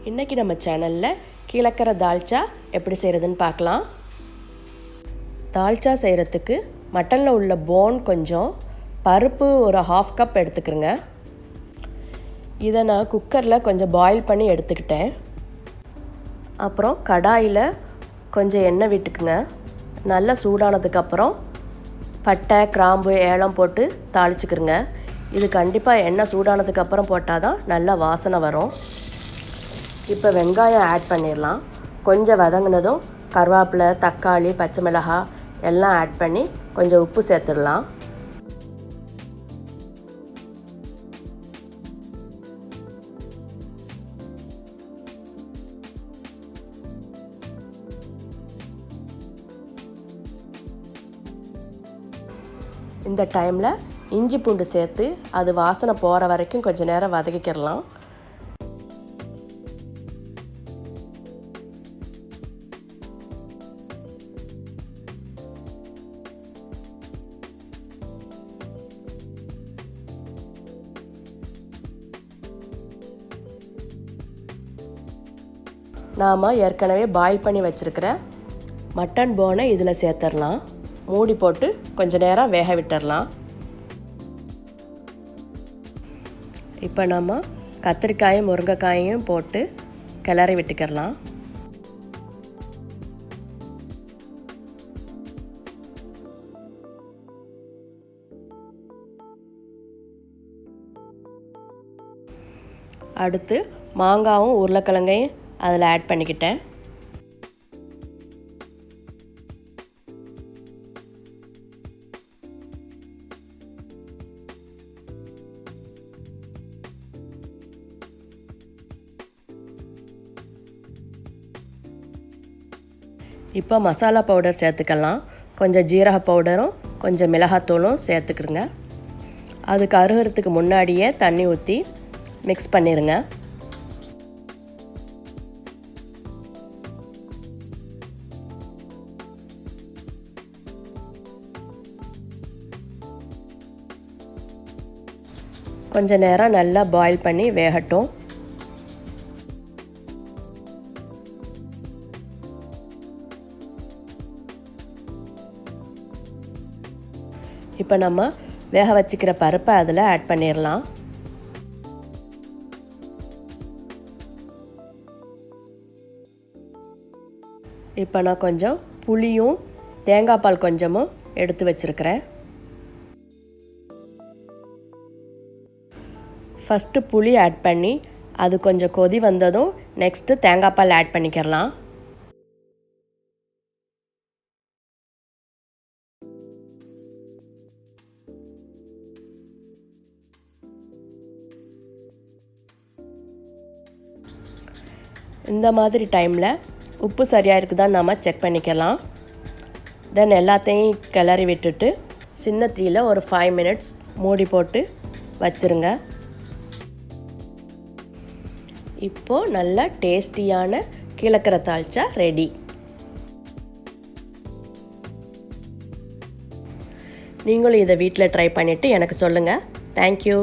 இன்றைக்கி நம்ம சேனலில் கீழக்கரை தால்ச்சா எப்படி செய்கிறதுன்னு பார்க்கலாம். தால்ச்சா செய்கிறதுக்கு மட்டனில் உள்ள போன் கொஞ்சம், பருப்பு ஒரு 1/2 கப் எடுத்துக்கிறேங்க. இதை நான் குக்கரில் கொஞ்சம் பாயில் பண்ணி எடுத்துக்கிட்டேன். அப்புறம் கடாயில் கொஞ்சம் எண்ணெய் விட்டுக்குங்க. நல்லா சூடானதுக்கப்புறம் பட்டை, கிராம்பு, ஏலம் போட்டு தாளிச்சுக்கிறங்க. இது கண்டிப்பாக எண்ணெய் சூடானதுக்கப்புறம் போட்டால் தான் நல்லா வாசனை வரும். இப்போ வெங்காயம் ஆட் பண்ணிடலாம். கொஞ்சம் வதங்கினதும் கருவேப்பிலை, தக்காளி, பச்சை மிளகாய் எல்லாம் ஆட் பண்ணி கொஞ்சம் உப்பு சேர்த்துடலாம். இந்த டைமில் இஞ்சி பூண்டு சேர்த்து அது வாசனை போகிற வரைக்கும் கொஞ்சம் நேரம் வதக்கிக்கிறலாம். நாம் ஏற்கனவே பாயில் பண்ணி வச்சுருக்கிற மட்டன் போனை இதில் சேர்த்துடலாம். மூடி போட்டு கொஞ்ச நேரம் வேக விட்டுடலாம். இப்போ நம்ம கத்திரிக்காயும் முருங்கைக்காயும் போட்டு கிளறி விட்டுக்கிடலாம். அடுத்து மாங்காவும் உருளைக்கிழங்கையும் அதில் ஆட் பண்ணிக்கிட்டேன். இப்போ மசாலா பவுடர் சேர்த்துக்கலாம். கொஞ்சம் ஜீரக பவுடரும் கொஞ்சம் மிளகாத்தூளும் சேர்த்துக்கிடுங்க. அது கருகிறதுக்கு முன்னாடியே தண்ணி ஊற்றி மிக்ஸ் பண்ணிடுங்க. கொஞ்ச நேரம் நல்லா பாயில் பண்ணி வேகட்டும். இப்போ நம்ம வேக வச்சுக்கிற பருப்பை அதில் ஆட் பண்ணிடலாம். இப்போ நான் கொஞ்சம் புளியும் தேங்காய் பால் கொஞ்சமும் எடுத்து வச்சுருக்கிறேன். ஃபஸ்ட்டு புளி ஆட் பண்ணி அது கொஞ்சம் கொதி வந்ததும் நெக்ஸ்ட்டு தேங்காய் பால் ஆட் பண்ணிக்கிறலாம். இந்த மாதிரி டைமில் உப்பு சரியாக இருக்குதான்னு நாம் செக் பண்ணிக்கலாம். தென் எல்லாத்தையும் கிளறி விட்டுட்டு சின்ன தீயில் ஒரு 5 மினிட்ஸ் மூடி போட்டு வச்சுருங்க. இப்போது நல்ல டேஸ்டியான கீழக்கரை தால்ச்சா ரெடி. நீங்களும் இதை வீட்டில் ட்ரை பண்ணிவிட்டு எனக்கு சொல்லுங்கள். தேங்க்யூ.